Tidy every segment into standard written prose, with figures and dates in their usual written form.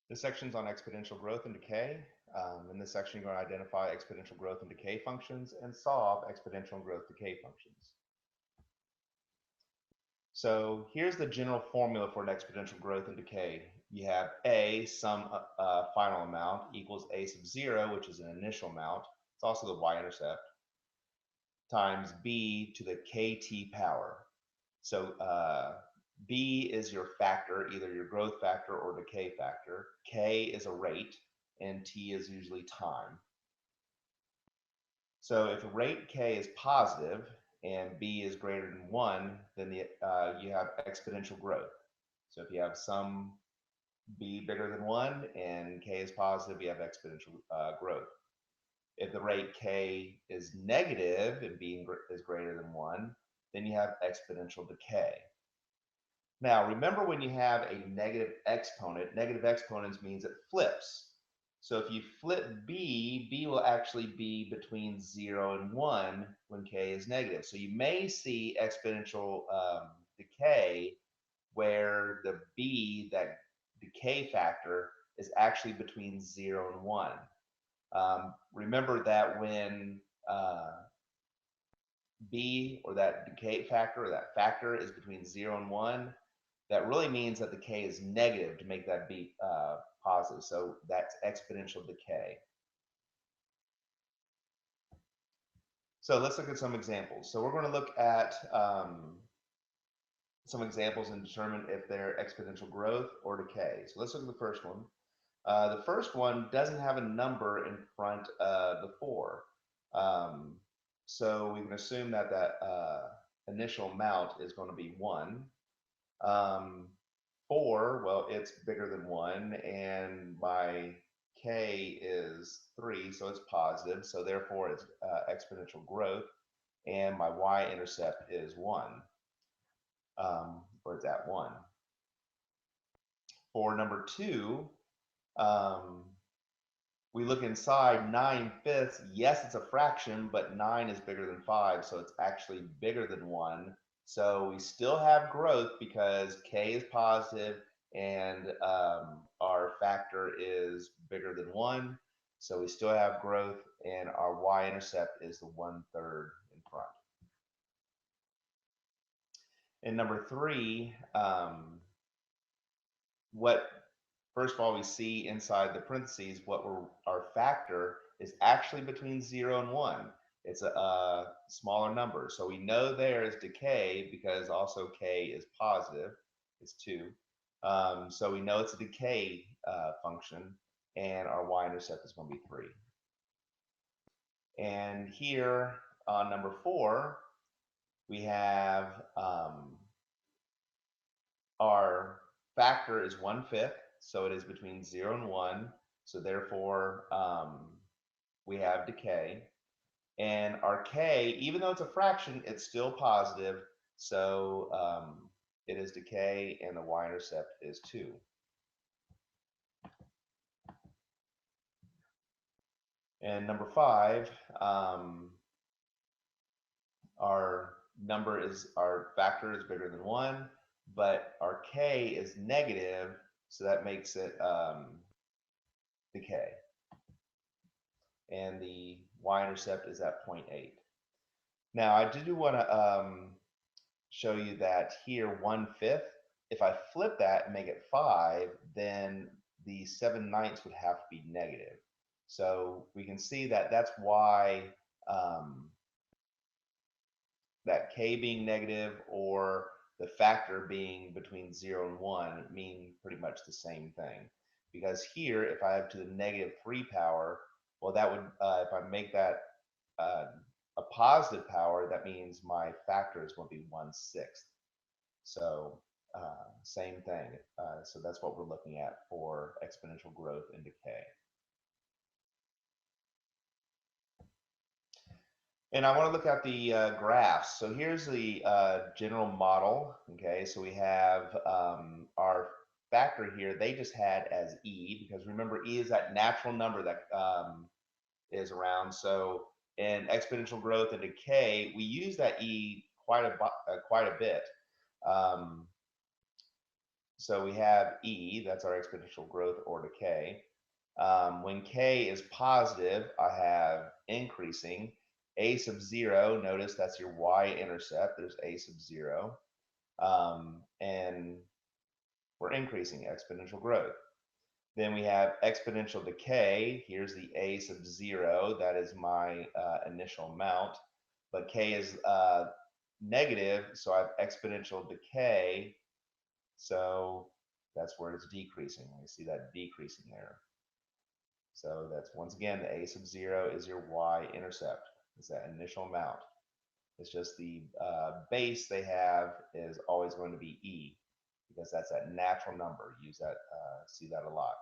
This section's on exponential growth and decay. In this section, you're going to identify exponential growth and decay functions and solve exponential and growth decay functions. So here's the general formula for an exponential growth and decay. You have A, some final amount, equals A sub 0, which is an initial amount. It's also the y-intercept, times B to the kt power. So B is your factor, either your growth factor or decay factor. K is a rate, and T is usually time. So if rate K is positive and B is greater than 1, then you have exponential growth. So if you have some B bigger than 1 and K is positive, you have exponential growth. If the rate K is negative and B is greater than 1, then you have exponential decay. Now, remember when you have a negative exponents means it flips. So if you flip B, B will actually be between 0 and 1 when K is negative. So you may see exponential decay where the B, that decay factor, is actually between 0 and 1. Remember that when B, or that decay factor, or that factor, is between 0 and 1, that really means that the K is negative to make that B positive. So that's exponential decay. So let's look at some examples. So we're going to look at some examples and determine if they're exponential growth or decay. So let's look at the first one. The first one doesn't have a number in front of the 4. So we can assume that that initial amount is going to be 1. 4, well, it's bigger than 1, and my K is 3, so it's positive, so therefore it's exponential growth, and my y-intercept is 1, or it's at 1. For number 2, we look inside 9/5. Yes, it's a fraction, but 9 is bigger than 5, so it's actually bigger than 1. So we still have growth because K is positive and our factor is bigger than 1. So we still have growth, and our y-intercept is the 1/3 in front. And number 3, what first of all, we see inside the parentheses our factor is actually between 0 and 1. It's a smaller number. So we know there is decay because also K is positive. It's 2. So we know it's a decay function, and our y-intercept is going to be 3. And here on number 4, we have our factor is 1/5. So it is between 0 and 1. So therefore, we have decay. And our K, even though it's a fraction, it's still positive. So it is decay, and the y-intercept is 2. And number 5, our factor is bigger than 1, but our K is negative, so that makes it decay. And the y-intercept is at 0.8. Now, I do want to show you that here 1/5, if I flip that and make it 5, then the 7/9 would have to be negative. So we can see that that's why that K being negative or the factor being between 0 and 1 mean pretty much the same thing. Because here, if I have to the -3 power, well, that would, if I make that a positive power, that means my factor is going to be 1/6. So same thing. So that's what we're looking at for exponential growth and decay. And I want to look at the graphs. So here's the general model. Okay, so we have our factor here. They just had as E, because remember, E is that natural number that is around. So in exponential growth and decay, we use that E quite a bit. So we have E, that's our exponential growth or decay. When K is positive, I have increasing. A sub 0, notice that's your y-intercept. There's A sub 0. And we're increasing exponential growth. Then we have exponential decay. Here's the A sub 0. That is my initial amount. But K is negative, so I have exponential decay. So that's where it's decreasing. We see that decreasing there. So that's, once again, the A sub 0 is your y-intercept. It's that initial amount. It's just the base they have is always going to be E, because that's that natural number. Use that, see that a lot.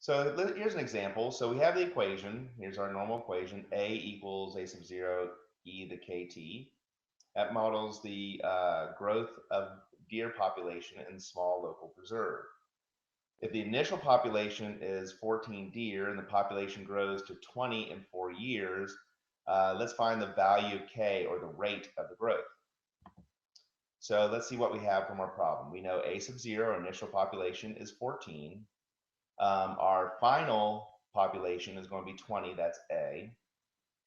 So here's an example. So we have the equation. Here's our normal equation. A equals A sub 0 E the KT. That models the growth of deer population in small local preserve. If the initial population is 14 deer and the population grows to 20 in 4 years, let's find the value of K, or the rate of the growth. So let's see what we have from our problem. We know A sub 0, initial population, is 14. Our final population is going to be 20, that's A.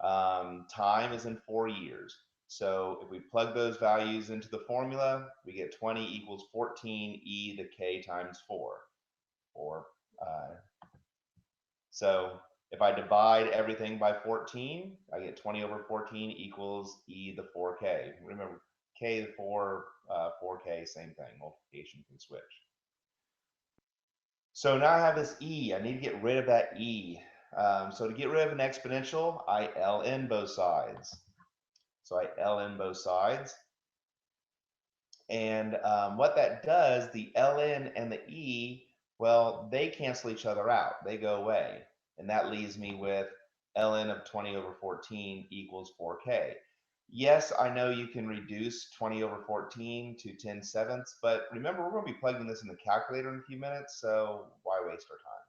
Time is in 4 years. So if we plug those values into the formula, we get 20 equals 14 E the K times 4. So if I divide everything by 14, I get 20 over 14 equals E the 4K. Remember, K the 4K, same thing. Multiplication can switch. So now I have this E. I need to get rid of that E. So to get rid of an exponential, I ln both sides. So I ln both sides. And what that does, the ln and the E, well, they cancel each other out. They go away. And that leaves me with ln of 20 over 14 equals 4K. Yes, I know you can reduce 20 over 14 to 10/7, but remember, we're going to be plugging this in the calculator in a few minutes, so why waste our time?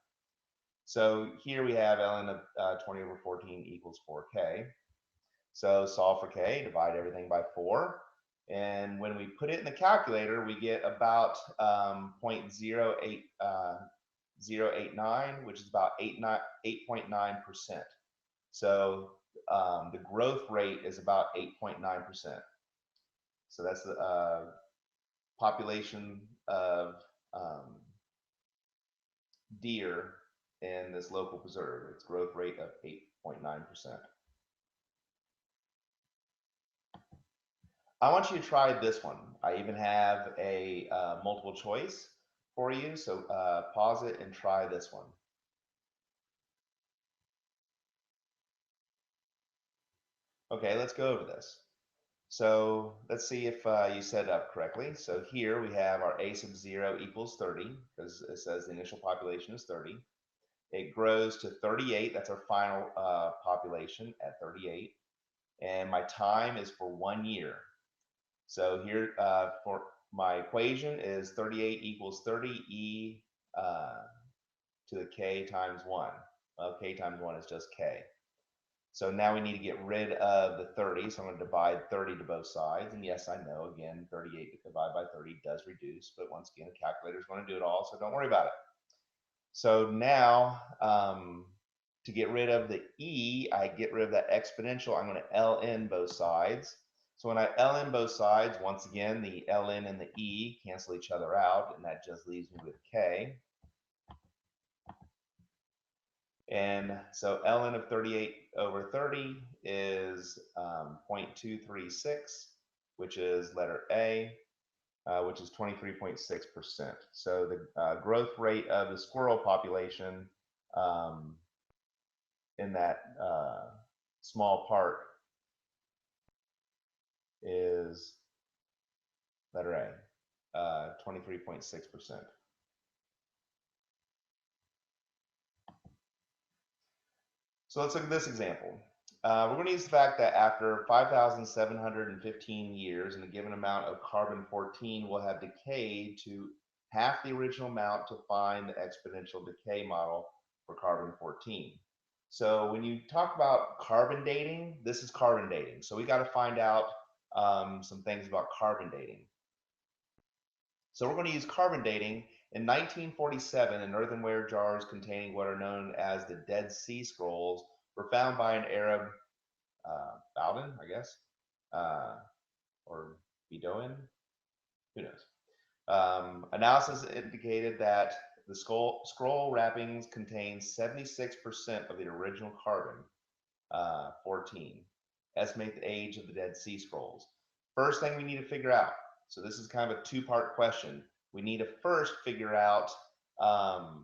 So here we have ln of 20 over 14 equals 4K. So solve for K, divide everything by 4. And when we put it in the calculator, we get about 0.089, which is about 8.9%. So the growth rate is about 8.9%. So that's the population of deer in this local preserve. Its growth rate of 8.9%. I want you to try this one. I even have a multiple choice for you. So pause it and try this one. Okay, let's go over this. So let's see if you set it up correctly. So here we have our A sub 0 equals 30, because it says the initial population is 30. It grows to 38. That's our final population at 38. And my time is for 1 year. So here for my equation is 38 equals 30 E to the K times 1. Well, K times 1 is just K. So now we need to get rid of the 30. So I'm going to divide 30 to both sides. And yes, I know, again, 38 divided by 30 does reduce. But once again, the calculator is going to do it all, so don't worry about it. So now, to get rid of the E, I get rid of that exponential. I'm going to ln both sides. So when I ln both sides, once again, the ln and the E cancel each other out, and that just leaves me with K. And so ln of 38 over 30 is 0.236, which is letter A, which is 23.6%. So the growth rate of the squirrel population in that small part is letter A, 23.6%. So let's look at this example. We're going to use the fact that after 5,715 years and a given amount of carbon-14 will have decayed to half the original amount to find the exponential decay model for carbon-14. So when you talk about carbon dating, this is carbon dating. So we got to find out some things about carbon dating. So we're going to use carbon dating. In 1947, in earthenware jars containing what are known as the Dead Sea Scrolls were found by an Arab, Bowden, I guess, or Bedouin, who knows. Analysis indicated that the scroll wrappings contain 76% of the original carbon, 14. Estimate the age of the Dead Sea Scrolls. First thing we need to figure out, so this is kind of a two-part question. We need to first figure out how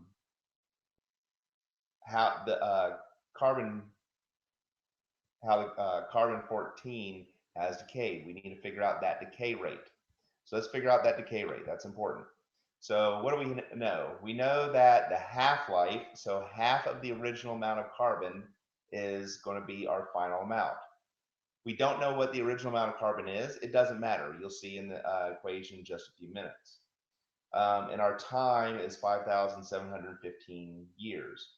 the carbon 14 has decayed. We need to figure out that decay rate. So let's figure out that decay rate. That's important. So what do we know? We know that the half-life, so half of the original amount of carbon, is going to be our final amount. We don't know what the original amount of carbon is. It doesn't matter. You'll see in the equation in just a few minutes. And our time is 5,715 years.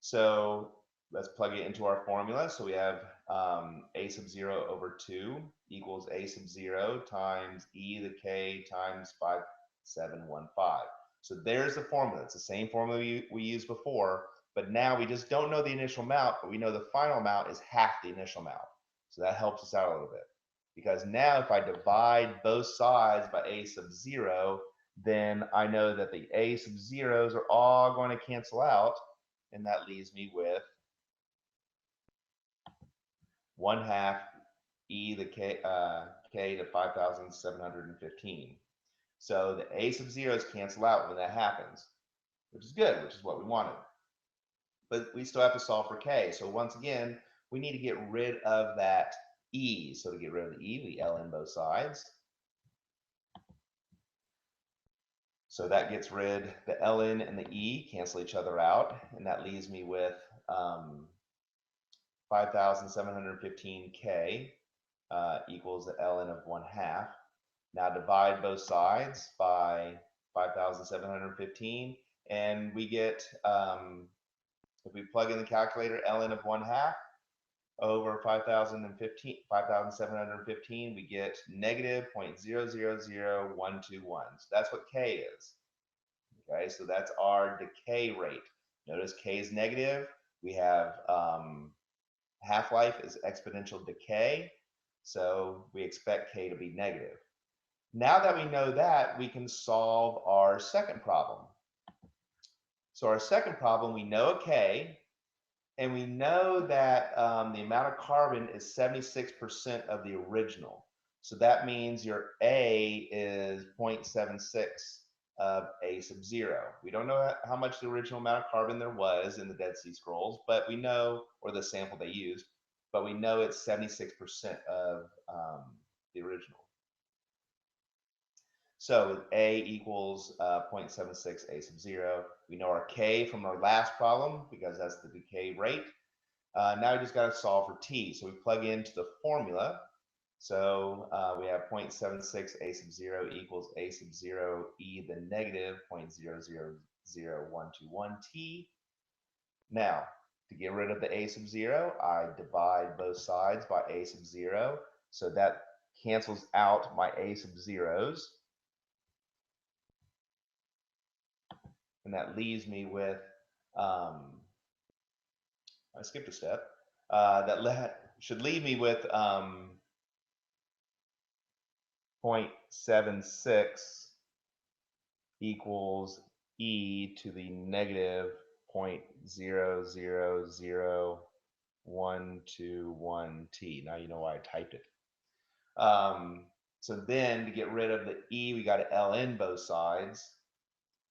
So let's plug it into our formula. So we have a sub 0 over 2 equals a sub 0 times e to the k times 5715. So there's the formula. It's the same formula we used before, but now we just don't know the initial amount, but we know the final amount is half the initial amount. So that helps us out a little bit. Because now if I divide both sides by a sub 0, then I know that the a sub 0s are all going to cancel out, and that leaves me with 1/2 e to the k to 5,715. So the a sub 0s cancel out when that happens, which is good, which is what we wanted. But we still have to solve for k. So once again, we need to get rid of that e. So to get rid of the e, we ln both sides. So that gets rid, the ln and the e cancel each other out, and that leaves me with 5,715k equals the ln of 1/2. Now divide both sides by 5,715, and we get, if we plug in the calculator, ln of 1/2 over 5,715, we get negative 0.000121. So that's what k is. Okay, so that's our decay rate. Notice k is negative. We have half-life is exponential decay, so we expect k to be negative. Now that we know that, we can solve our second problem. So our second problem, we know a k, and we know that the amount of carbon is 76% of the original. So that means your A is 0.76 of a sub 0. We don't know how much the original amount of carbon there was in the Dead Sea Scrolls, but we know, or the sample they used, but we know it's 76% of the original. So A equals 0.76 a sub 0. We know our K from our last problem because that's the decay rate. Now we just got to solve for T. So we plug into the formula. So we have 0.76 a sub 0 equals a sub 0 e to the negative 0.000121 t. Now, to get rid of the a sub 0, I divide both sides by a sub 0. So that cancels out my a sub 0s. And that leaves me with, I skipped a step, should leave me with 0.76 equals e to the negative 0.000121 t. Now you know why I typed it. So then to get rid of the e, we got to ln both sides.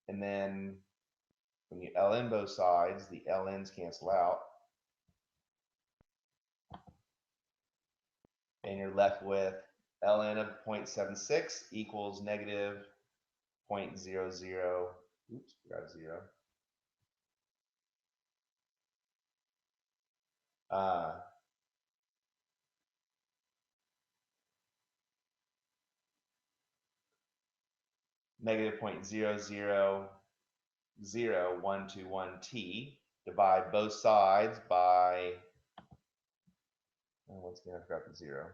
And then when you ln both sides, the ln's cancel out. And you're left with ln of 0.76 equals negative 0.00, oops, we got a 0. Negative 0.000121 t. Divide both sides by, once again, I forgot the 0.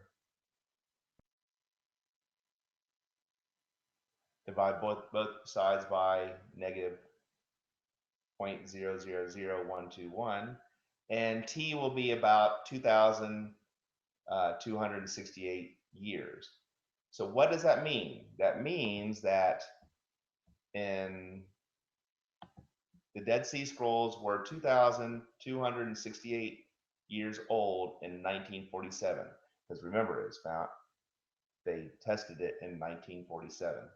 divide both sides by negative 0.000121, and t will be about 2,268 years. So what does that mean? That means that in the Dead Sea Scrolls were 2,268 years old in 1947. Because remember, it was found, they tested it in 1947.